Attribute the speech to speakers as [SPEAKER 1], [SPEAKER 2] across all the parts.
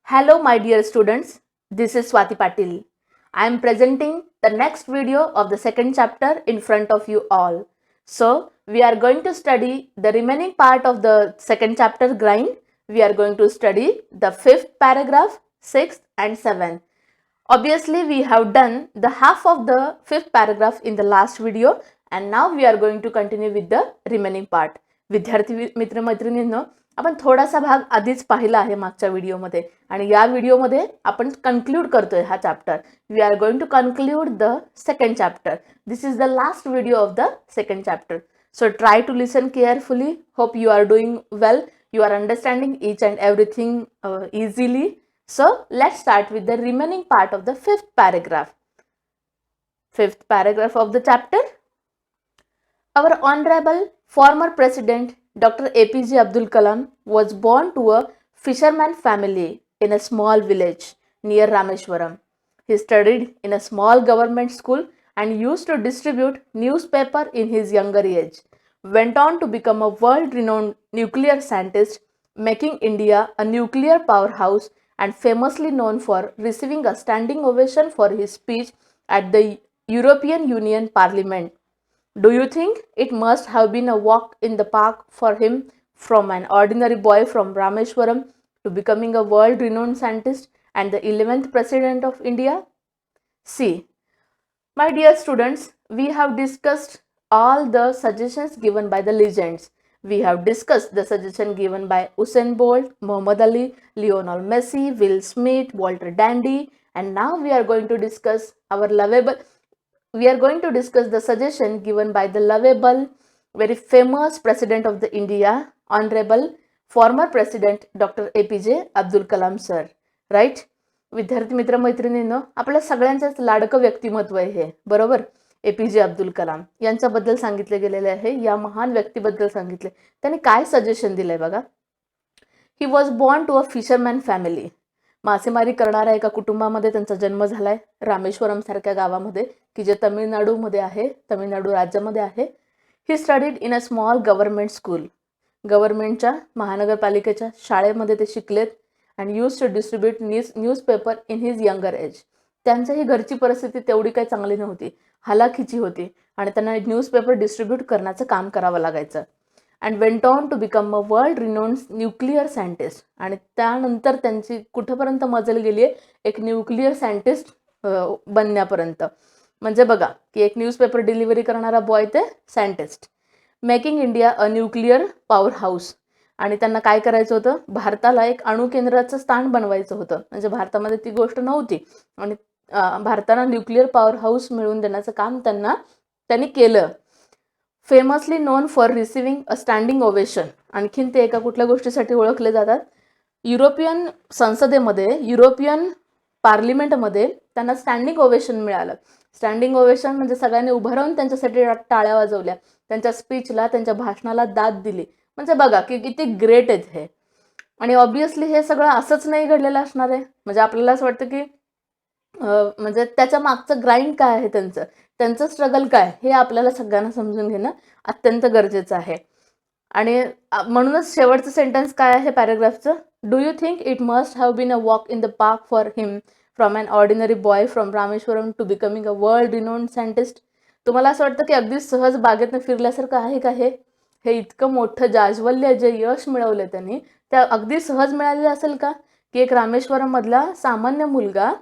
[SPEAKER 1] Hello my dear students, this is Swati Patil. I am presenting the next video of the second chapter in front of you all. So, we are going to study the remaining part of the second chapter grind. We are going to study the fifth paragraph, sixth and seventh. Obviously, we have done the half of the fifth paragraph in the last video and now we are going to continue with the remaining part. विद्यार्थी मित्र मैत्रिणींनो, आपण थोडासा भाग आधीच पाहिला आहे मागच्या व्हिडिओमध्ये आणि या व्हिडिओमध्ये आपण कन्क्लूड करतोय हा chapter. We are going to conclude the second chapter. This is the last video of the second chapter. So try to listen carefully. Hope you are doing well. You are understanding each and everything easily. So let's start with the remaining part of the fifth paragraph. Fifth paragraph of the chapter. Our honorable former president Dr. APJ Abdul Kalam was born to a fisherman family in a small village near Rameshwaram. He studied in a small government school and used to distribute newspaper in his younger age. Went on to become a world-renowned nuclear scientist, making India a nuclear powerhouse and famously known for receiving a standing ovation for his speech at the European Union Parliament. Do you think it must have been a walk in the park for him from an ordinary boy from Rameshwaram to becoming a world-renowned scientist and the 11th President of India? See, my dear students, we have discussed all the suggestions given by the legends. We have discussed the suggestion given by Usain Bolt, Muhammad Ali, Lionel Messi, Will Smith, Walter Dandy, and now we are going to discuss the suggestion given by the lovable, very famous President of the India, Honorable former President Dr. APJ Abdul Kalam sir. Right? विद्यार्थी मित्र मैत्रिणींनो, आपल्या सगळ्यांचंच लाडकं व्यक्तिमत्व आहे हे, बरोबर. APJ Abdul Kalam यांच्याबद्दल सांगितले गेलेले आहे. या महान व्यक्तीबद्दल सांगितले. त्यांनी काय सजेशन दिलंय बघा. He was born to a fisherman family. मासेमारी करणाऱ्या एका कुटुंबामध्ये त्यांचा जन्म झालाय, रामेश्वरम सारख्या गावामध्ये की जे तमिळनाडूमध्ये आहे, तमिळनाडू राज्यामध्ये आहे. He studied in a small government school. गव्हर्नमेंटच्या महानगरपालिकेच्या शाळेमध्ये ते शिकलेत. And use to distribute newspaper in his younger age. त्यांच्याही घरची परिस्थिती तेवढी काही चांगली नव्हती, हालाखीची होती आणि त्यांना न्यूजपेपर डिस्ट्रीब्यूट करण्याचं काम करावं लागायचं. And went on to become a world renowned nuclear scientist. आणि त्यानंतर त्यांची कुठंपर्यंत मजल गेली आहे, एक न्यूक्लिअर सायंटिस्ट बनण्यापर्यंत. म्हणजे बघा की एक न्यूजपेपर डिलिव्हरी करणारा बॉय ते सायंटिस्ट. मेकिंग इंडिया अ न्यूक्लिअर पॉवर हाऊस. आणि त्यांना काय करायचं होतं, भारताला एक अणुकेंद्राचं स्थान बनवायचं होतं. म्हणजे भारतामध्ये ती गोष्ट नव्हती आणि भारताला न्यूक्लिअर पॉवर हाऊस मिळवून देण्याचं काम त्यांनी केलं. Famously non for receiving a standing ovation. आणखीन ते एका कुठल्या गोष्टीसाठी ओळखले जातात, युरोपियन संसदेमध्ये, युरोपियन पार्लिमेंटमध्ये त्यांना स्टँडिंग ओवेशन मिळालं. स्टँडिंग ओवेशन म्हणजे सगळ्यांनी उभं राहून त्यांच्यासाठी टाळ्या वाजवल्या, त्यांच्या स्पीचला, त्यांच्या भाषणाला दाद दिली. म्हणजे बघा की किती ग्रेट आहेत हे. आणि ऑब्विसली हे सगळं असंच नाही घडलेलं असणार आहे. म्हणजे आपल्याला असं वाटतं की म्हणजे त्याच्या मागचं ग्राइंड काय आहे, त्यांचं स्ट्रगल काय, हे आपल्याला सगळ्यांना समजून घेणं अत्यंत गरजेचं आहे. आणि म्हणूनच शेवटचं सेंटेन्स काय आहे पॅराग्राफचं, do you think it must have been a walk in the park for him from an ordinary boy from Rameswaram to becoming a world renowned scientist. तुम्हाला असं वाटतं की अगदी सहज बागेतनं फिरल्यासारखं आहे का हे इतकं मोठं जाज्वल्य जे यश मिळवलं त्यांनी, त्या अगदी सहज मिळालेलं असेल का, की एक रामेश्वरम मधला सामान्य मुलगा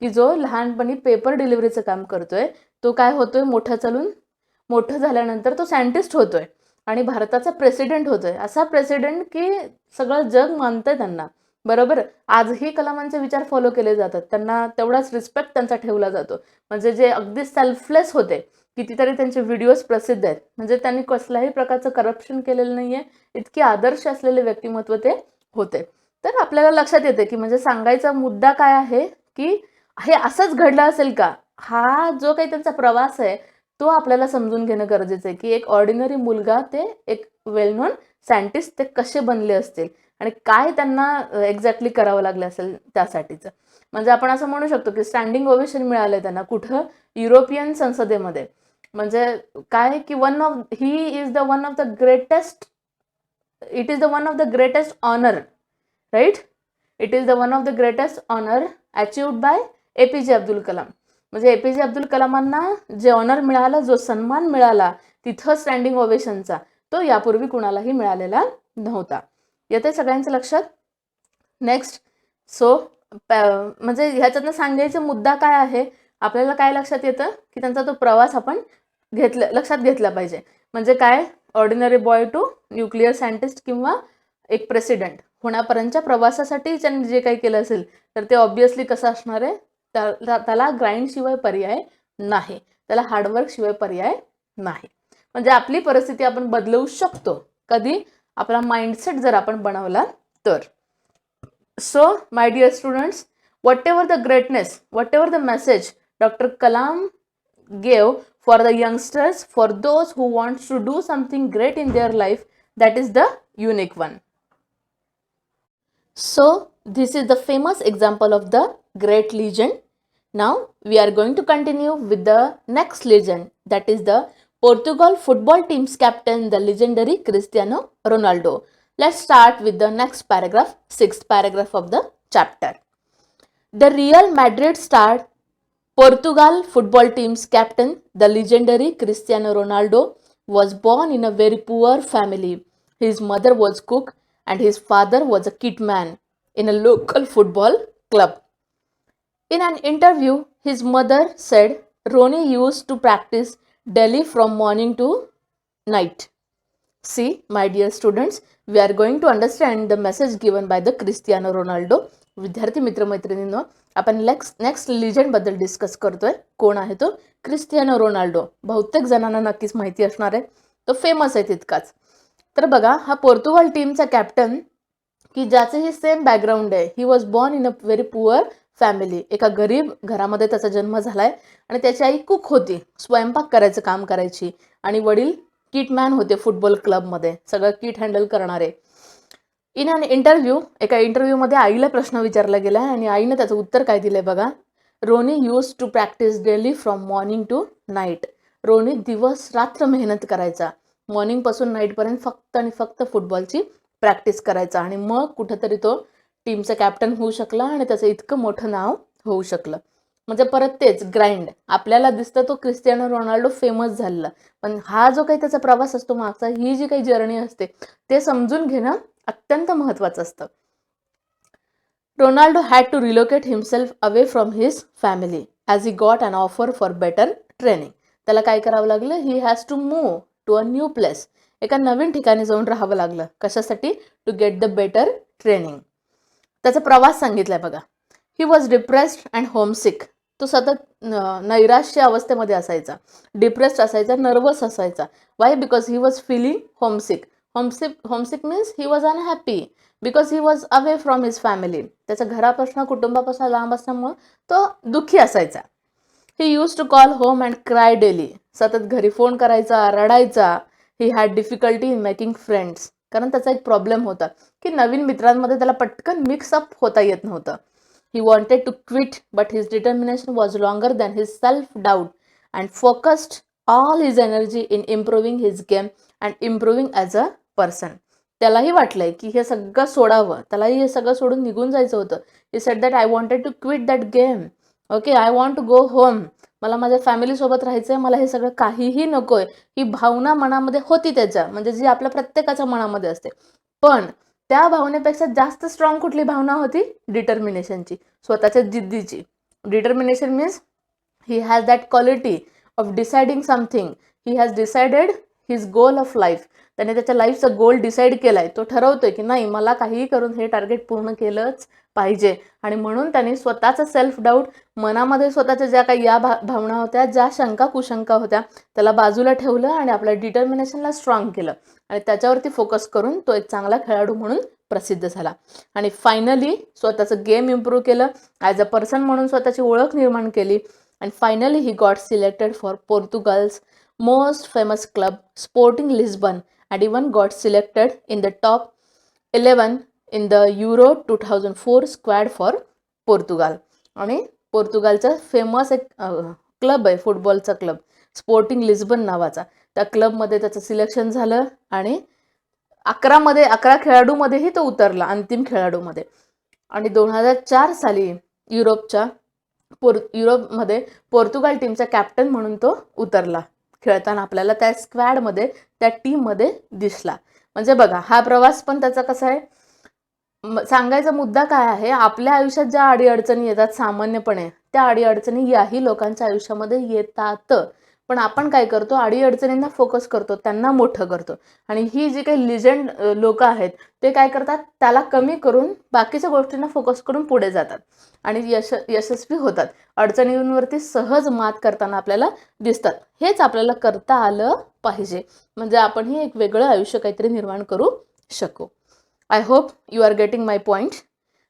[SPEAKER 1] की जो लहानपणी पेपर डिलिव्हरीचं काम करतोय, तो काय होतोय, मोठं झाल्यानंतर तो सायंटिस्ट होतोय आणि भारताचा प्रेसिडेंट होतोय. असा प्रेसिडेंट की सगळं जग मानतंय त्यांना, बरोबर. आजही कलामांचे विचार फॉलो केले जातात, त्यांना तेवढाच रिस्पेक्ट त्यांचा ठेवला जातो. म्हणजे जे अगदी सेल्फलेस होते, कितीतरी त्यांचे व्हिडिओज प्रसिद्ध आहेत. म्हणजे त्यांनी कसल्याही प्रकारचं करप्शन केलेलं नाहीये, इतके आदर्श असलेले व्यक्तिमत्व ते होते. तर आपल्याला लक्षात येते की म्हणजे सांगायचा मुद्दा काय आहे की हे असंच घडलं असेल का, हा जो काही त्यांचा प्रवास आहे तो आपल्याला समजून घेणं गरजेचं आहे की एक ऑर्डिनरी मुलगा ते एक वेल नोन सायंटिस्ट ते कसे बनले असतील आणि काय त्यांना एक्झॅक्टली करावं लागलं असेल त्यासाठीचं. म्हणजे आपण असं म्हणू शकतो की स्टँडिंग ओवेशन मिळालंय त्यांना कुठं, युरोपियन संसदेमध्ये. म्हणजे काय की it is the one of the greatest honour, right. It is the one of the greatest honour achieved by APJ Abdul Kalam. म्हणजे APJ अब्दुल कलामांना जे ऑनर मिळाला, जो सन्मान मिळाला तिथं स्टँडिंग ओवेशनचा, तो यापूर्वी कुणालाही मिळालेला नव्हता. येते सगळ्यांच्या लक्षात. नेक्स्ट, सो म्हणजे ह्याच्यातनं सांगायचा मुद्दा काय आहे, आपल्याला काय लक्षात येतं की त्यांचा तो प्रवास आपण लक्षात घेतला पाहिजे. म्हणजे काय, ordinary boy to nuclear scientist किंवा एक प्रेसिडेंट होण्यापर्यंतच्या प्रवासासाठी त्यांनी जे काही केलं असेल तर ते ऑब्विसली कसं असणार आहे, त्याला ग्राइंड शिवाय पर्याय नाही, त्याला हार्डवर्क शिवाय पर्याय नाही. म्हणजे आपली परिस्थिती आपण बदलवू शकतो कधी, आपला माइंडसेट जर आपण बनवला तर. So my dear students, whatever the greatness, whatever the message Dr. Kalam gave for the youngsters, for those who want to do something great in their life, that is the unique one. So this is the famous example of the great legend. Now we are going to continue with the next legend, that is the Portugal football team's captain, the legendary Cristiano Ronaldo. Let's start with the next paragraph, 6th paragraph of the chapter. The Real Madrid star, Portugal football team's captain, the legendary Cristiano Ronaldo, was born in a very poor family. His mother was cook and his father was a kit man in a local football club. In an interview, his mother said Ronnie used to practice daily from morning to night. See, my dear students, we are going to understand the message given by the Cristiano Ronaldo. विद्यार्थी मित्रमैत्रिणींनो, आपण next legend बद्दल discuss करतोय. कोण आहे तो? Cristiano Ronaldo. बहुतेक जणांना नक्कीच माहिती असणार आहे, तो फेमस आहे तितकाच. तर बघा, हा पोर्तुगाल टीमचा कॅप्टन की ज्याचंही सेम बॅकग्राऊंड आहे. ही was born in a very poor family. एका गरीब घरामध्ये त्याचा जन्म झालाय आणि त्याची आई कुक होती, स्वयंपाक करायचं काम करायची, आणि वडील किटमॅन होते फुटबॉल क्लबमध्ये, सगळं किट हँडल करणारे. इन अन इंटरव्ह्यू, एका इंटरव्ह्यूमध्ये आईला प्रश्न विचारला गेला आणि आईने त्याचं उत्तर काय दिलंय बघा. Ronnie use to practise daily from morning to night. Ronnie दिवस रात्र मेहनत करायचा, मॉर्निंग पासून नाईटपर्यंत फक्त आणि फक्त फुटबॉलची प्रॅक्टिस करायचा, आणि मग कुठंतरी तो टीमचा कॅप्टन होऊ शकला आणि त्याचं इतकं मोठं नाव होऊ शकलं. म्हणजे परत तेच ग्राइंड, आपल्याला दिसतं तो क्रिस्टियानो रोनाल्डो फेमस झालेला, पण हा जो काही त्याचा प्रवास असतो मागचा, ही जी काही जर्नी असते ते समजून घेणं अत्यंत महत्त्वाचं असतं. Ronaldo had to relocate himself away from his family as he got an offer for better training. त्याला काय करावं लागलं? He has to move to a new place. एका नवीन ठिकाणी जाऊन राहावं लागलं. कशासाठी? To get the better training. त्याचा प्रवास सांगितलाय बघा. He was depressed and homesick. तो सतत नैराश्य अवस्थेमध्ये असायचा, डिप्रेस्ड असायचा, नर्वस असायचा. Why? Because he was feeling homesick. Homesick means he was unhappy because he was away from his family. त्याच्या घरापासून, कुटुंबापासून लांब असल्यामुळे तो दुःखी असायचा. He use to call home and cry daily. सतत घरी फोन करायचा, रडायचा. He had difficulty in making friends. कारण त्याचा एक प्रॉब्लेम होता की नवीन मित्रांमध्ये त्याला पटकन मिक्सअप होता येत नव्हतं. He wanted to quit, but his determination was longer than his self-doubt and focused all his energy in improving his game and improving as a person. त्यालाही वाटलंय की हे सगळं सोडावं, त्यालाही हे सगळं सोडून निघून जायचं होतं. He said that I wanted to quit that game. Okay, I want to go home. मला माझ्या फॅमिलीसोबत राहायचंय, मला हे सगळं काहीही नकोय. ही भावना मनामध्ये होती त्याच्या, म्हणजे जी आपल्या प्रत्येकाच्या मनामध्ये असते. पण त्या भावनेपेक्षा जास्त स्ट्रॉंग कुठली भावना होती? डिटर्मिनेशनची, स्वतःच्या जिद्दीची. Determination means he has that quality of deciding something. He has decided his goal of life. त्याने त्याच्या लाईफचा गोल डिसाईड केलाय. तो ठरवतोय की नाही, मला काहीही करून हे टार्गेट पूर्ण केलंच पाहिजे. आणि म्हणून त्याने स्वतःचा सेल्फ डाऊट, मनामध्ये स्वतःच्या ज्या काही या भावना होत्या, ज्या शंका कुशंका होत्या, त्याला बाजूला ठेवलं आणि आपल्या डिटर्मिनेशनला स्ट्रॉंग केलं आणि त्याच्यावरती फोकस करून तो एक चांगला खेळाडू म्हणून प्रसिद्ध झाला. आणि फायनली स्वतःचं गेम इम्प्रूव्ह केलं, ॲज अ पर्सन म्हणून स्वतःची ओळख निर्माण केली. And finally he got selected for Portugal's most famous club Sporting Lisbon and even got selected in the top 11 in the Euro 2004 squad for Portugal. आणि पोर्तुगालचा famous एक club आहे, फुटबॉलचा क्लब, स्पोर्टिंग लिस्बन नावाचा. त्या क्लबमध्ये त्याचं सिलेक्शन झालं आणि 11 खेळाडूमध्येही तो उतरला, अंतिम खेळाडूमध्ये. आणि 2004 साली युरोपमध्ये पोर्तुगाल टीमचा कॅप्टन म्हणून तो उतरला. खेळताना आपल्याला त्या स्क्वॅडमध्ये, त्या टीममध्ये दिसला. म्हणजे बघा, हा प्रवास पण त्याचा कसा आहे, सांगायचा मुद्दा काय आहे, आपल्या आयुष्यात ज्या अडीअडचणी येतात सामान्यपणे, त्या अडीअडचणी याही लोकांच्या आयुष्यामध्ये येतात. पण आपण काय करतो, अडीअडचणींना फोकस करतो, त्यांना मोठं करतो. आणि ही जी काही लिजेंड लोक आहेत, ते काय करतात, त्याला कमी करून बाकीच्या गोष्टींना फोकस करून पुढे जातात आणि यशस्वी होतात. अडचणींवरती सहज मात करताना आपल्याला दिसतात. हेच आपल्याला करता आलं पाहिजे, म्हणजे आपणही एक वेगळं आयुष्य काहीतरी निर्माण करू शकू. I hope you are getting my point.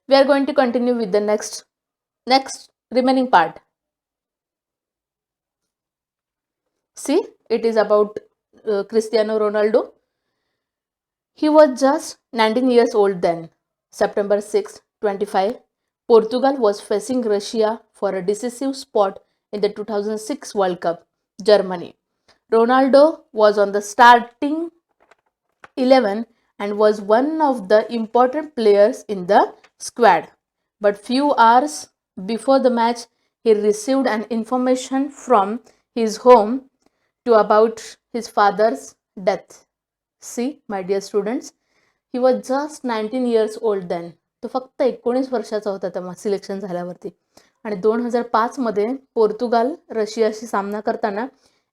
[SPEAKER 1] We are going to continue with the next remaining part. See, it is about Cristiano Ronaldo. He was just 19 years old then. September 6, 25, Portugal was facing Russia for a decisive spot in the 2006 World Cup, Germany. Ronaldo was on the starting 11 and was one of the important players in the squad. But few hours before the match, he received an information from his home to about his father's death. See, my dear students, he was just 19 years old then. तो फक्त 19 वर्षाचा होता तेव्हा selection झाल्यावरती. आणि 2005 मध्ये Portugal रशियाशी सामना करताना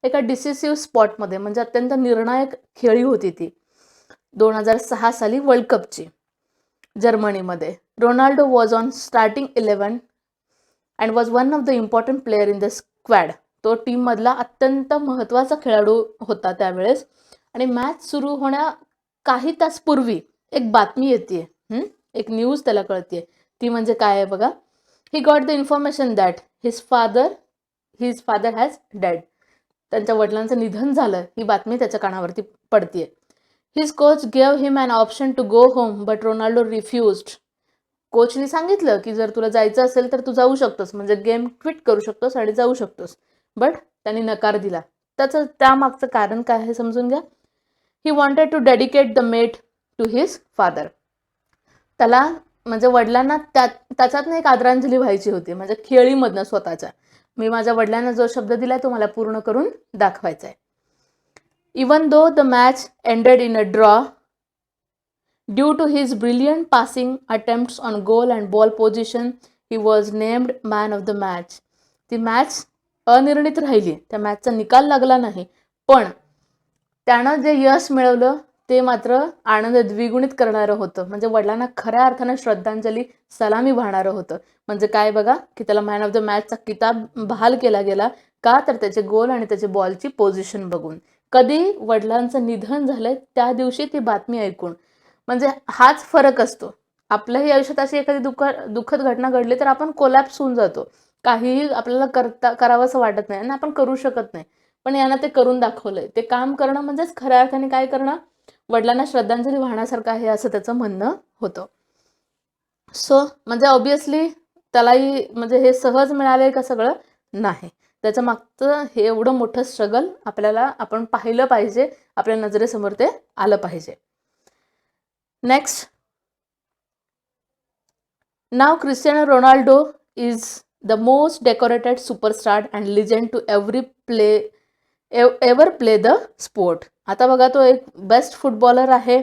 [SPEAKER 1] एका डिसिसिव्ह स्पॉटमध्ये, म्हणजे अत्यंत निर्णायक खेळी होती ती, 2006 साली वर्ल्ड कपची, जर्मनीमध्ये. Ronaldo was on starting 11 and was one of the important player in the squad. तो टीममधला अत्यंत महत्त्वाचा खेळाडू होता त्यावेळेस. आणि मॅच सुरू होण्या काही तास पूर्वी एक बातमी येते, एक न्यूज त्याला कळते. ती म्हणजे काय आहे बघा, he got the information that his father has dead. त्यांच्या वडिलांचं निधन झालं, ही बातमी त्याच्या कानावरती पडतीये. His coach gave him an option to go home, but Ronaldo refused. कोचने सांगितलं की जर तुला जायचं असेल तर तू जाऊ शकतोस, म्हणजे गेम क्विट करू शकतोस आणि जाऊ शकतोस. बट त्यांनी नकार दिला. त्यामागचं कारण काय आहे समजून घ्या. He wanted to dedicate the mate to his father. त्याला म्हणजे वडिलांना त्याच्यातनं एक आदरांजली व्हायची होती, म्हणजे खेळीमधनं स्वतःच्या. मी माझ्या वडिलांना जो शब्द दिलाय तो मला पूर्ण करून दाखवायचा आहे. Even though the match ended in a draw, due to his brilliant passing attempts on goal and ball position, he was named man of the match. ती मॅच अनिर्णित राहिली, त्या मॅचचा निकाल लागला नाही, पण त्यानं जे यश मिळवलं ते मात्र आनंद द्विगुणित करणारं होतं. म्हणजे वडिलांना खऱ्या अर्थानं श्रद्धांजली, सलामी वाहणारं होतं. म्हणजे काय बघा, की त्याला मॅन ऑफ द मॅचचा किताब बहाल केला गेला. का तर त्याचे गोल आणि त्याचे बॉलची पोझिशन बघून. कधी वडिलांचं निधन झालंय त्या दिवशी ती बातमी ऐकून. म्हणजे हाच फरक असतो. आपल्याही आयुष्यात अशी एखादी दुःखद घटना घडली तर आपण कोलॅप्स होऊन जातो, काहीही आपल्याला करावंसं वाटत नाही आणि आपण करू शकत नाही. पण यांना ते करून दाखवलंय. ते काम करणं म्हणजेच खऱ्या अर्थाने काय करणं, वडिलांना श्रद्धांजली वाहण्यासारखं आहे असं त्याचं म्हणणं होतं. सो म्हणजे ऑब्विसली त्यालाही म्हणजे हे सहज मिळालंय का सगळं? नाही. त्याच्या मागचं हे एवढं मोठं स्ट्रगल आपण पाहिलं पाहिजे, आपल्या नजरेसमोर ते आलं पाहिजे. नेक्स्ट, नाव Cristiano Ronaldo is the most decorated superstar and legend to ever play the sport. आता बघा, तो एक बेस्ट फुटबॉलर आहे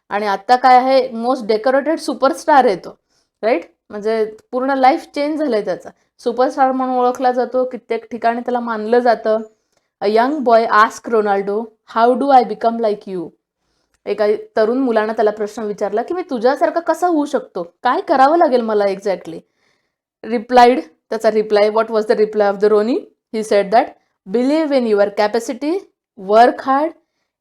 [SPEAKER 1] आणि आता काय आहे, मोस्ट डेकोरेटेड सुपरस्टार आहे तो, राईट. म्हणजे पूर्ण लाईफ चेंज झालंय त्याचा. सुपरस्टार म्हणून ओळखला जातो, कित्येक ठिकाणी त्याला मानलं जातं. A young boy ask Ronaldo, how do I become like you. एका तरुण मुलानं त्याला प्रश्न विचारला की मी तुझ्यासारखं कसं होऊ शकतो, काय करावं लागेल मला एक्झॅक्टली. त्याचा reply, what was the reply of the Ronnie? He said that believe in your capacity, work hard,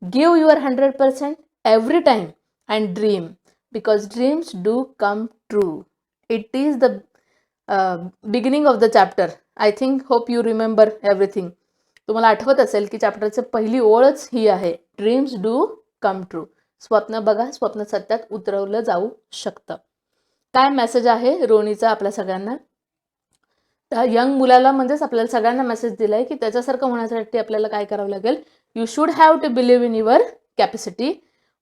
[SPEAKER 1] give your 100% every time and dream, because dreams do come true. It is the beginning of the chapter. I think, hope you remember everything. तुम्हाला आठवत असेल की चॅप्टरची पहिली ओळच ही आहे, dreams do come true. स्वप्न बघा, स्वप्न सत्यात उतरवलं जाऊ शकतं. काय मेसेज आहे रोनीचा आपल्या सगळ्यांना? त्या यंग मुलाला म्हणजेच आपल्याला सगळ्यांना मेसेज दिलाय की त्याच्यासारखं होण्यासाठी आपल्याला काय करावं लागेल. You should have to believe in your capacity,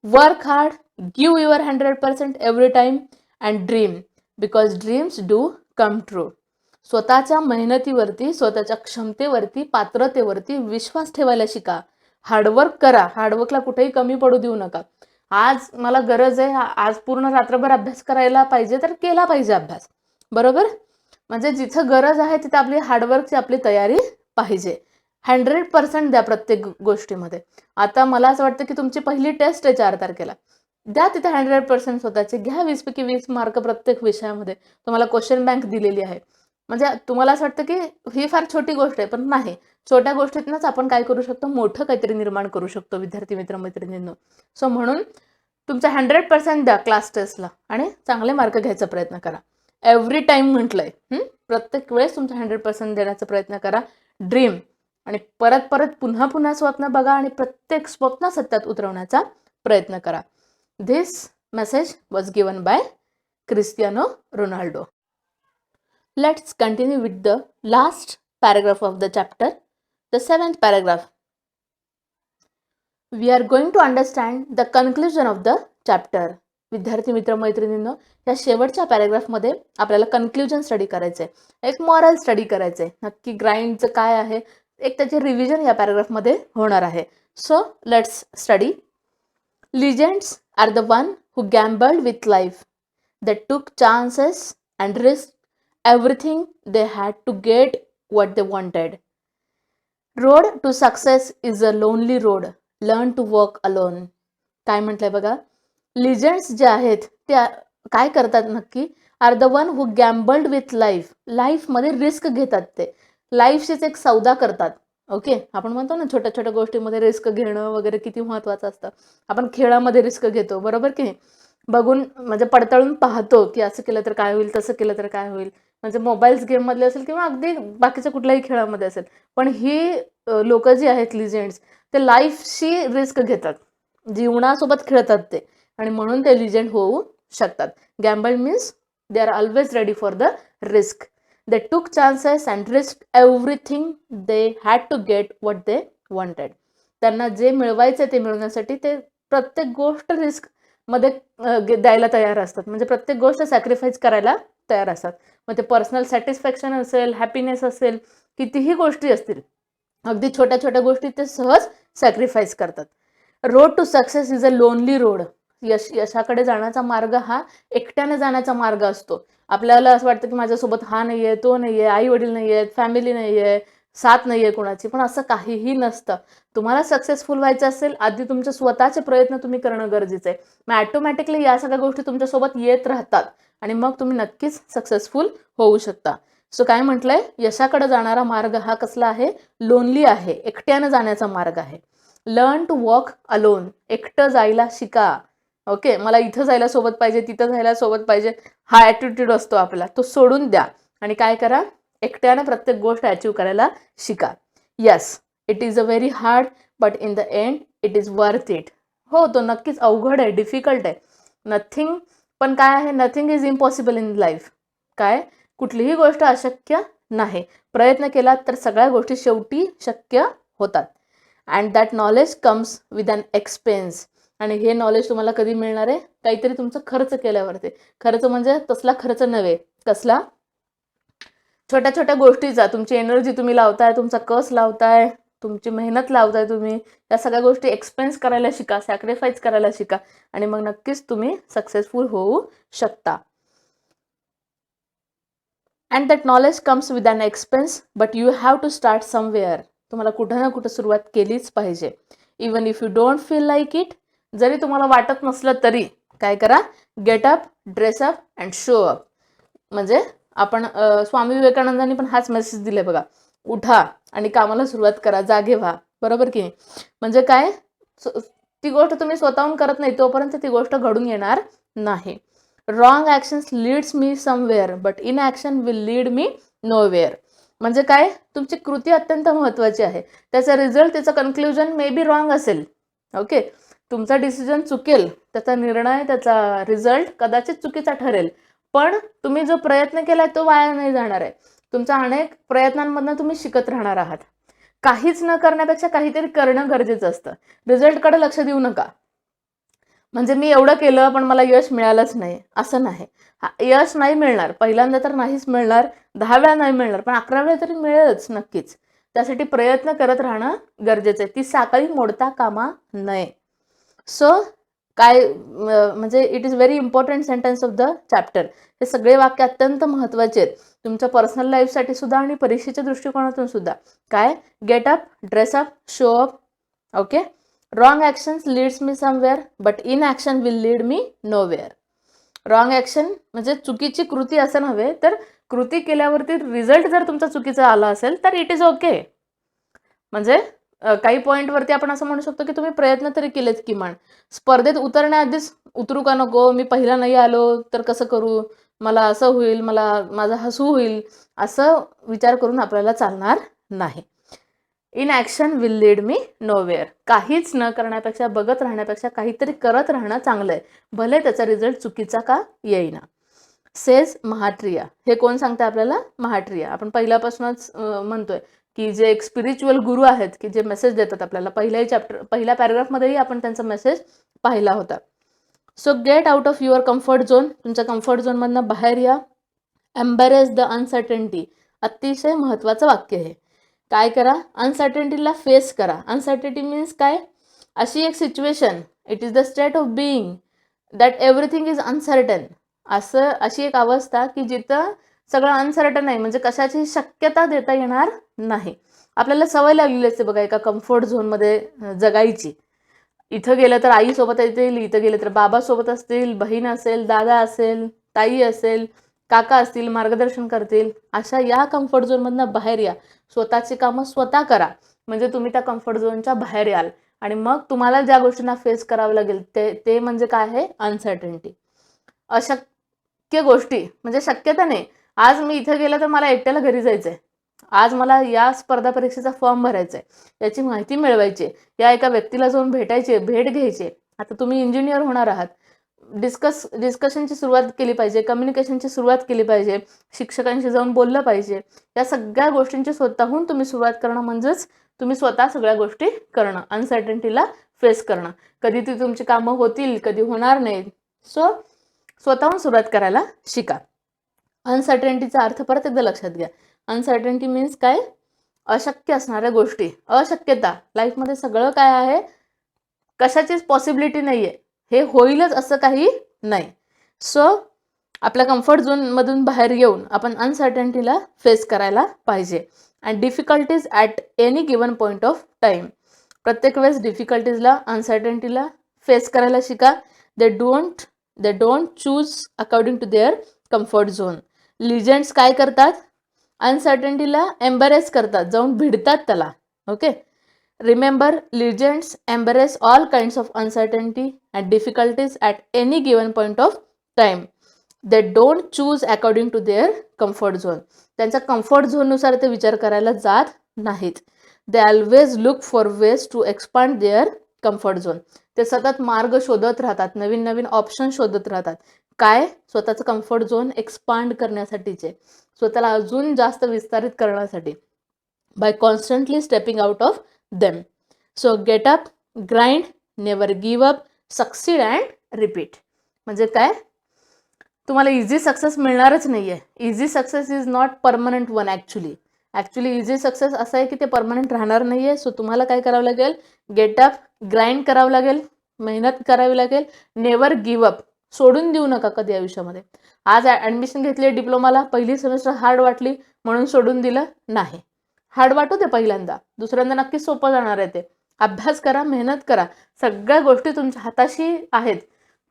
[SPEAKER 1] work hard, give your 100% every time and dream, because dreams do come true. स्वतःच्या मेहनतीवरती, स्वतःच्या क्षमतेवरती, पात्रतेवरती विश्वास ठेवायला शिका. हार्डवर्क करा. हार्डवर्कला कुठेही कमी पडू देऊ नका. आज मला गरज आहे, आज पूर्ण रात्रभर अभ्यास करायला पाहिजे तर केला पाहिजे अभ्यास. बरोबर? म्हणजे जिथं गरज आहे तिथं आपली हार्डवर्कची आपली तयारी पाहिजे. 100% द्या प्रत्येक गोष्टीमध्ये. आता मला असं वाटतं की तुमची पहिली टेस्ट आहे 4 तारखेला. द्या तिथे 100% स्वतःचे. घ्या 20 पैकी 20 मार्क प्रत्येक विषयामध्ये. तुम्हाला क्वेश्चन बँक दिलेली आहे. म्हणजे तुम्हाला असं वाटतं की ही फार छोटी गोष्ट आहे, पण नाही. छोट्या गोष्टीतनंच आपण काय करू शकतो, मोठं काहीतरी निर्माण करू शकतो विद्यार्थी मित्र-मैत्रिणींनो. सो म्हणून तुमचा 100% द्या क्लास टेस्टला आणि चांगले मार्क घ्यायचा प्रयत्न करा. एव्हरी टाइम म्हटलंय. प्रत्येक वेळेस तुमचा 100% देण्याचा प्रयत्न करा. ड्रीम आणि परत परत पुन्हा पुन्हा स्वप्न बघा आणि प्रत्येक स्वप्न सत्यात उतरवण्याचा प्रयत्न करा. This message was given by Cristiano Ronaldo. Let's continue with the last paragraph of the chapter, the 7th paragraph. We are going to understand the conclusion of the chapter. विद्यार्थी मित्र मैत्रिणींनो, या शेवटच्या पॅराग्राफमध्ये आपल्याला कन्क्लुजन स्टडी करायचंय, एक moral study करायचंय. नक्की ग्राइंडचं काय आहे, एक त्याचे रिव्हिजन या पॅराग्राफमध्ये होणार आहे. So let's study. Legends are the one who gambled with life, they took chances and risk everything they had to get what they wanted. Road to success is a lonely road. Learn to walk alone. काय म्हटलंय बघा, legends जे आहेत ते काय करतात नक्की, are the one who gambled with life. लाईफमध्ये रिस्क घेतात, ते लाईफशीच एक सौदा करतात. ओके, आपण म्हणतो ना छोट्या छोट्या गोष्टीमध्ये रिस्क घेणं वगैरे किती महत्वाचं असतं. आपण खेळामध्ये रिस्क घेतो, बरोबर की नाही? बघून म्हणजे पडताळून पाहतो की असं केलं तर काय होईल, तसं केलं तर काय होईल. म्हणजे मोबाईल्स गेममधले असेल किंवा अगदी बाकीच्या कुठल्याही खेळामध्ये असेल. पण ही लोक जी आहेत लिजेंड्स, ते लाईफशी रिस्क घेतात, जीवनासोबत खेळतात ते, आणि म्हणून ते लिजेंड होऊ शकतात. Gamble means they are always ready for the risk. They took chances and risk everything they had to get what they wanted. त्यांना जे मिळवायचं ते मिळवण्यासाठी ते प्रत्येक गोष्ट रिस्क मध्ये द्यायला तयार असतात. म्हणजे प्रत्येक गोष्ट सॅक्रिफाईस करायला तयार असतात. मग ते पर्सनल सॅटिस्फॅक्शन असेल, हॅपीनेस असेल, कितीही गोष्टी असतील, अगदी छोट्या छोट्या गोष्टी ते सहज सॅक्रिफाईस करतात. Road to success is a lonely road. यशाकडे जाण्याचा मार्ग हा एकट्याने जाण्याचा मार्ग असतो. आपल्याला असं वाटतं की माझ्यासोबत हा नाहीये, तो नाहीये, आई वडील नाहीयेत, फॅमिली नाहीये, साथ नाहीये कोणाची, पण असं काहीही नसतं. तुम्हाला सक्सेसफुल व्हायचं असेल, आधी तुमचे स्वतःचे प्रयत्न तुम्ही करणं गरजेचं आहे. मग ॲटोमॅटिकली या सगळ्या गोष्टी तुमच्यासोबत येत राहतात आणि मग तुम्ही नक्कीच सक्सेसफुल होऊ शकता. सो काय म्हटलंय, यशाकडे जाणारा मार्ग हा कसला आहे, लोनली आहे, एकट्यानं जाण्याचा मार्ग आहे. Learn to walk alone. एकटं जायला शिका. ओके, मला इथं जायला सोबत पाहिजे, तिथं जायला सोबत पाहिजे, हा ॲटिट्यूड असतो आपला, तो सोडून द्या आणि काय करा, एकट्यानं प्रत्येक गोष्ट अचीव करायला शिका. Yes, it is a very hard but in the end it is worth it. हो, तो नक्कीच अवघड आहे, डिफिकल्ट आहे. नथिंग, पण काय आहे, nothing is impossible in life. काय, कुठलीही गोष्ट अशक्य नाही. प्रयत्न केला तर सगळ्या गोष्टी शेवटी शक्य होतात. And that knowledge comes with an expense. आणि हे नॉलेज तुम्हाला कधी मिळणार आहे, काहीतरी तुमचं खर्च केल्यावरती. खर्च म्हणजे तसला खर्च नव्हे, कसला, छोट्या छोट्या गोष्टीचा. तुमची एनर्जी तुम्ही लावताय, तुमचा कस लावताय, तुमची मेहनत लावताय तुम्ही, या सगळ्या गोष्टी एक्सपेन्स करायला शिका, सॅक्रिफाईस करायला शिका आणि मग नक्कीच तुम्ही सक्सेसफुल होऊ शकता. And that knowledge comes with an expense but you have to start somewhere. तुम्हाला कुठं ना कुठं सुरुवात केलीच पाहिजे. Even if you don't feel like it. जरी तुम्हाला वाटत नसलं तरी काय करा, get up, dress up and show up. म्हणजे आपण स्वामी विवेकानंदांनी पण हाच मेसेज दिले बघा, उठा आणि कामाला सुरुवात करा, जागे व्हा. बरोबर की? म्हणजे काय, ती गोष्ट तुम्ही स्वतःहून करत नाही तोपर्यंत ती गोष्ट घडून येणार नाही. Wrong actions leads me somewhere but inaction will lead me nowhere. म्हणजे काय, तुमची कृती अत्यंत महत्त्वाची आहे. त्याचा रिझल्ट, त्याचं कन्क्लुजन मे बी रॉंग असेल. ओके, तुमचा डिसिजन चुकेल, त्याचा निर्णय, त्याचा रिझल्ट कदाचित चुकीचा ठरेल, पण तुम्ही जो प्रयत्न केलाय तो वाया नाही जाणार आहे. तुमच्या अनेक प्रयत्नांमधनं तुम्ही शिकत राहणार आहात. काहीच न करण्यापेक्षा काहीतरी करणं गरजेचं असतं. रिझल्टकडे लक्ष देऊ नका. म्हणजे मी एवढं केलं पण मला यश मिळालंच नाही असं नाही. यश नाही मिळणार, पहिल्यांदा तर नाहीच मिळणार, 10 वेळा नाही मिळणार, पण 11 वेळा तरी मिळेलच नक्कीच. त्यासाठी प्रयत्न करत राहणं गरजेचं आहे. ती साखळी मोडता कामा नये. सो काय म्हणजे it is very important sentence of the chapter. हे सगळे वाक्य अत्यंत महत्त्वाचे आहेत तुमच्या पर्सनल लाईफसाठी सुद्धा आणि परीक्षेच्या दृष्टिकोनातून सुद्धा. काय? Get up, dress up, show up. Okay. Wrong actions leads me somewhere but inaction will lead me nowhere. Wrong action म्हणजे चुकीची कृती असं नव्हे, तर कृती केल्यावरती रिझल्ट जर तुमचा चुकीचा आला असेल तर इट इज ओके. म्हणजे काही पॉईंटवरती आपण असं म्हणू शकतो की तुम्ही प्रयत्न तरी केलेत किमान. स्पर्धेत उतरण्याआधीच उतरू का नको, मी पहिला नाही आलो तर कसं करू, मला असं होईल, मला माझं हसू होईल, असं विचार करून आपल्याला चालणार नाही. In action will lead me nowhere. काहीच न करण्यापेक्षा, बघत राहण्यापेक्षा काहीतरी करत राहणं चांगलं आहे, भले त्याचा रिझल्ट चुकीचा का येईना. सेज महाट्रिया. हे कोण सांगतं आपल्याला? महाट्रिया. आपण पहिल्यापासूनच म्हणतोय की जे एक स्पिरिच्युअल गुरु आहेत की जे मेसेज देतात आपल्याला. पहिल्या पॅराग्राफमध्येही आपण त्यांचा मेसेज पाहिला होता. So get out of your comfort zone. तुमच्या कम्फर्ट झोनमधनं बाहेर या. Embarrass the uncertainty. अतिशय महत्त्वाचं वाक्य आहे. काय करा? अनसर्टनिटीला फेस करा. अनसर्टनिटी मीन्स काय? अशी एक situation, it is the state of being that everything is uncertain. अशी एक अवस्था की जिथं सगळं अनसर्टन आहे, म्हणजे कशाची शक्यता देता येणार नाही. आपल्याला सवय लागलेली असते बघा एका कम्फर्ट झोनमध्ये जगायची. इथं गेलं तर आईसोबत येतील, इथं गेलं तर बाबासोबत असतील, बहीण असेल, दादा असेल, ताई असेल, काका असतील, मार्गदर्शन करतील. अशा या कम्फर्ट झोनमधनं बाहेर या. स्वतःची कामं स्वतः करा, म्हणजे तुम्ही त्या कम्फर्ट झोनच्या बाहेर याल. आणि मग तुम्हाला ज्या गोष्टींना फेस करावं लागेल ते म्हणजे काय आहे? अनसर्टनिटी. अशक्य गोष्टी म्हणजे शक्यता नाही. आज मी इथं गेलं तर मला एकट्याला घरी जायचंय, आज मला या स्पर्धा परीक्षेचा फॉर्म भरायचा आहे, याची माहिती मिळवायची, या एका व्यक्तीला जाऊन भेट घ्यायची. आता तुम्ही इंजिनियर होणार आहात, डिस्कशनची सुरुवात केली पाहिजे, कम्युनिकेशनची सुरुवात केली पाहिजे, शिक्षकांशी जाऊन बोललं पाहिजे. या सगळ्या गोष्टींची स्वतःहून तुम्ही सुरुवात करणं म्हणजेच तुम्ही स्वतः सगळ्या गोष्टी करणं, अनसर्टनिटीला फेस करणं. कधी ती तुमची कामं होतील, कधी होणार नाहीत. सो स्वतःहून सुरुवात करायला शिका. अनसर्टनिटीचा अर्थ परत एकदा लक्षात घ्या. अनसर्टनिटी मीन्स काय? अशक्य असणाऱ्या गोष्टी, अशक्यता. लाईफमध्ये सगळं काय आहे? कशाचीच पॉसिबिलिटी नाही आहे, हे होईलच असं काही नाही. सो आपल्या कम्फर्ट झोनमधून बाहेर येऊन आपण अनसर्टनिटीला फेस करायला पाहिजे. And difficulties at any given point of time. प्रत्येक वेळेस डिफिकल्टीजला, अनसर्टनिटीला फेस करायला शिका. They don't choose according to their comfort zone. Legends काय करतात? अनसर्टनिटीला एम्बॅरेस करतात, जाऊन भिडतात त्याला. Okay. Remember, legends embrace all kinds of uncertainty and difficulties at any given point of time. They don't choose according to their comfort zone. त्यांच्या comfort झोननुसार ते विचार करायला जात नाहीत. They always look for ways to expand their comfort zone. ते सतत मार्ग शोधत राहतात, नवीन नवीन ऑप्शन शोधत राहतात. काय? स्वतःचं कम्फर्ट झोन एक्सपांड करण्यासाठीचे, स्वतःला अजून जास्त विस्तारित करण्यासाठी. By constantly stepping out of them. So get up, grind, never give up, succeed and repeat. म्हणजे काय? तुम्हाला इझी सक्सेस मिळणारच नाही आहे. Easy success is not permanent one. Actually easy success असं आहे की ते परमनंट राहणार नाही आहे. सो तुम्हाला काय करावं लागेल? गेट अप, ग्राइंड करावं लागेल, मेहनत करावी लागेल. Never give up. सोडून देऊ नका कधी आयुष्यामध्ये. आज ॲडमिशन घेतली डिप्लोमाला, पहिली सेमेस्टर हार्ड वाटली म्हणून सोडून दिलं नाही. हार्ड वाटू दे पहिल्यांदा, दुसऱ्यांदा नक्कीच सोपं जाणार आहे ते. अभ्यास करा, मेहनत करा. सगळ्या गोष्टी तुमच्या हाताशी आहेत,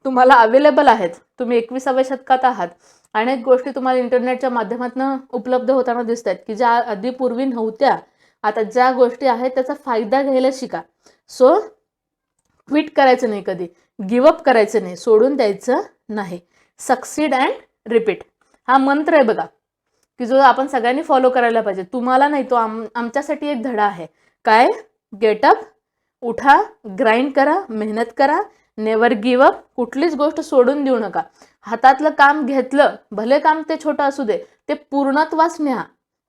[SPEAKER 1] तुम्हाला अवेलेबल आहेत. तुम्ही 21व्या शतकात आहात. अनेक गोष्टी तुम्हाला इंटरनेटच्या माध्यमातून उपलब्ध होताना दिसत आहेत की ज्या आधी पूर्वी नव्हत्या. आता ज्या गोष्टी आहेत त्याचा फायदा घ्यायला शिका. सो क्विट करायचं नाही, कधी गिव्ह अप करायचं नाही, सोडून द्यायचं नाही. सक्सीड अँड रिपीट हा मंत्र आहे बघा, की जो आपण सगळ्यांनी फॉलो करायला पाहिजे. तुम्हाला नाही, तो आमच्यासाठी एक धडा आहे. काय? गेट अप, उठा, ग्राइंड करा, मेहनत करा, नेवर गिव्ह अप. कुठलीच गोष्ट सोडून देऊ नका. हातातलं काम घेतलं, भले काम ते छोटं असू दे, ते पूर्णत्वास न्या,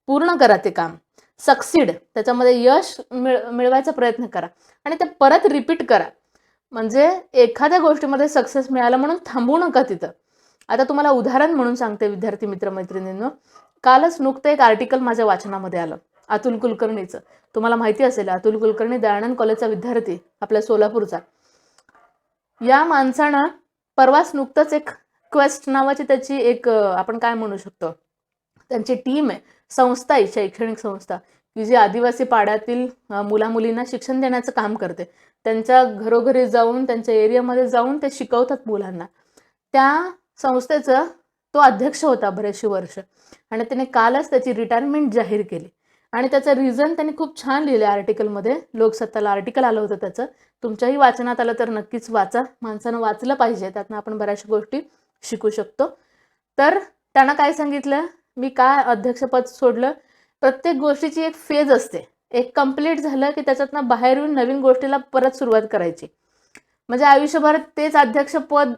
[SPEAKER 1] पूर्ण करा ते काम. सक्सीड, त्याच्यामध्ये यश मिळवायचा प्रयत्न करा आणि ते परत रिपीट करा. म्हणजे एखाद्या गोष्टीमध्ये सक्सेस मिळाला म्हणून थांबू नका तिथं. आता तुम्हाला उदाहरण म्हणून सांगते विद्यार्थी मित्रमैत्रिणींनो, कालच नुकतं एक आर्टिकल माझ्या वाचनामध्ये आलं अतुल कुलकर्णीचं. तुम्हाला माहिती असेल अतुल कुलकर्णी दयानंद कॉलेजचा विद्यार्थी आपल्या सोलापूरचा. या माणसानं परवाच नुकतंच एक क्वेस्ट नावाची त्याची एक आपण काय म्हणू शकतो, त्यांची टीम आहे, संस्था आहे, शैक्षणिक संस्था, की जी आदिवासी पाड्यातील मुलामुलींना शिक्षण देण्याचं काम करते. त्यांच्या घरोघरी जाऊन त्यांच्या एरियामध्ये जाऊन ते शिकवतात मुलांना. त्या संस्थेचं तो अध्यक्ष होता बरेचशी वर्ष आणि त्याने कालच त्याची रिटायरमेंट जाहीर केली. आणि त्याचं रिझन त्यांनी खूप छान लिहिलं आर्टिकलमध्ये. लोकसत्ताला आर्टिकल आलं होतं त्याचं. तुमच्याही वाचनात आलं तर नक्कीच वाचा. माणसानं वाचलं पाहिजे, त्यातनं आपण बऱ्याचशा गोष्टी शिकू शकतो. तर त्यांना काय सांगितलं, मी काय अध्यक्षपद सोडलं, प्रत्येक गोष्टीची एक फेज असते. एक कंप्लीट झालं की त्याच्यातनं बाहेर येऊन नवीन गोष्टीला परत सुरुवात करायची. म्हणजे आयुष्यभर तेच अध्यक्षपद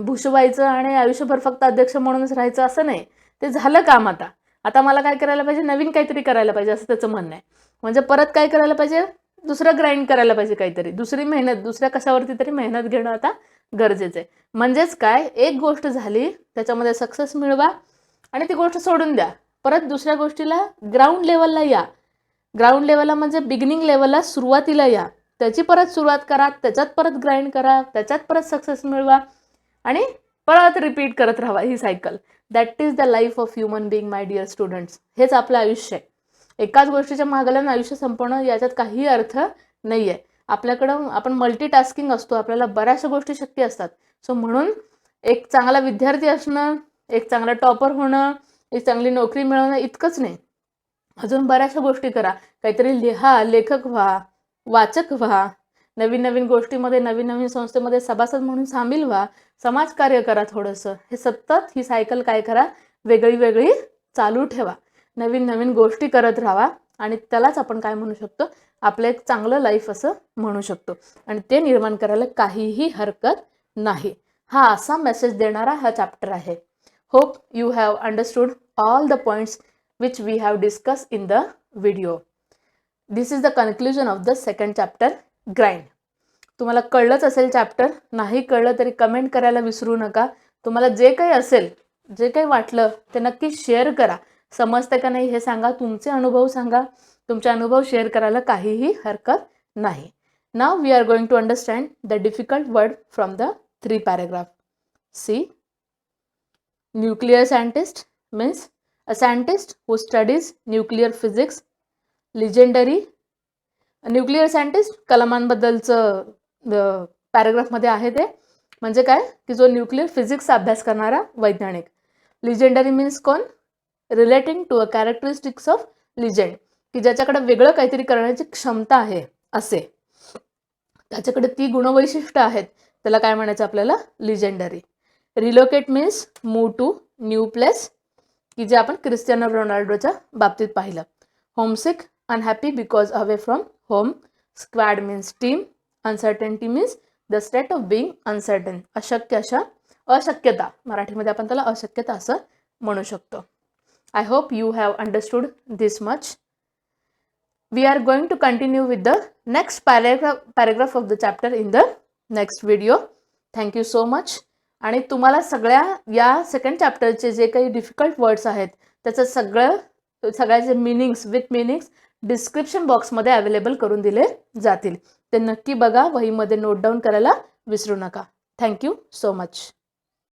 [SPEAKER 1] भूषवायचं आणि आयुष्यभर फक्त अध्यक्ष म्हणूनच राहायचं असं नाही. ते झालं काम आता. आता मला काय करायला पाहिजे, नवीन काहीतरी करायला पाहिजे असं त्याचं म्हणणं आहे. म्हणजे परत काय करायला पाहिजे, दुसरं ग्राइंड करायला पाहिजे काहीतरी, दुसरी मेहनत, दुसऱ्या कशावरती तरी मेहनत घेणं आता गरजेचं आहे. म्हणजेच काय, एक गोष्ट झाली त्याच्यामध्ये सक्सेस मिळवा आणि ती गोष्ट सोडून द्या. परत दुसऱ्या गोष्टीला ग्राउंड लेवलला या. ग्राउंड लेवलला म्हणजे बिगिनिंग लेवलला सुरुवातीला या. त्याची परत सुरुवात करा, त्याच्यात परत ग्राइंड करा, त्याच्यात परत सक्सेस मिळवा आणि परत रिपीट करत राहा ही cycle. That is the life of human being my dear students. हेच आपलं आयुष्य आहे. एकाच गोष्टीच्या मागं आयुष्य संपवणं याच्यात काही अर्थ नाही आहे. आपल्याकडं आपण मल्टीटास्किंग असतो, आपल्याला बऱ्याचशा गोष्टी शक्य असतात. सो म्हणून एक चांगला विद्यार्थी असणं, एक चांगला टॉपर होणं, एक चांगली नोकरी मिळवणं इतकंच नाही, अजून बऱ्याचशा गोष्टी करा. काहीतरी लिहा, लेखक व्हा, वाचक व्हा, नवीन नवीन गोष्टीमध्ये, नवीन नवीन संस्थेमध्ये सभासद म्हणून सामील व्हा, समाजकार्य करा थोडंसं. हे सतत ही सायकल काय करा, वेगळी वेगळी चालू ठेवा. नवीन नवीन गोष्टी करत राहा आणि त्यालाच आपण काय म्हणू शकतो, आपलं एक चांगलं लाईफ असं म्हणू शकतो. आणि ते निर्माण करायला काहीही हरकत नाही. हा असा मेसेज देणारा हा चॅप्टर आहे. Hope you have understood all the points which we have discussed in the video. This is the conclusion of the second chapter, grind. तुम्हाला कळलंच असेल चॅप्टर, नाही कळलं तरी कमेंट करायला विसरू नका. तुम्हाला जे काही असेल, जे काही वाटलं ते नक्की शेअर करा. समजतं का नाही हे सांगा, तुमचे अनुभव सांगा. तुमचे अनुभव शेअर करायला काहीही हरकत नाही. Now we are going to understand the difficult word from the 3 paragraph. See, nuclear scientist means a scientist who studies nuclear physics. Legendary, nuclear scientist कलामांबद्दलचं पॅराग्राफमध्ये आहे ते. म्हणजे काय की जो न्यूक्लिअर फिजिक्सचा अभ्यास करणारा वैज्ञानिक. लिजेंडरी मीन्स कोण, relating to a characteristics of legend, की ज्याच्याकडे वेगळं काहीतरी करण्याची क्षमता आहे असे, त्याच्याकडे ती गुणवैशिष्ट्य आहेत, त्याला काय म्हणायचं आपल्याला, legendary. Relocate means move to new place, की जे आपण क्रिस्टियानो रोनाल्डोच्या बाबतीत पाहिलं. Homesick, unhappy because away from home. Squad means team. Uncertainty means the state of being uncertain, अशक्य अशा, अशक्यता, मराठीमध्ये आपण त्याला अशक्यता असं म्हणू शकतो. I hope you have understood this much. We are going to continue with the next paragraph of the chapter in the next video. Thank you so much. आणि तुम्हाला सगळ्या या सेकंड चॅप्टरचे जे काही डिफिकल्ट वर्ड्स आहेत त्याचं सगळ्याचे मिनिंग्स विथ मिनिंग्स डिस्क्रिप्शन बॉक्समध्ये अवेलेबल करून दिले जातील. ते नक्की बघा, वहीमध्ये नोट डाऊन करायला विसरू नका. Thank you so much.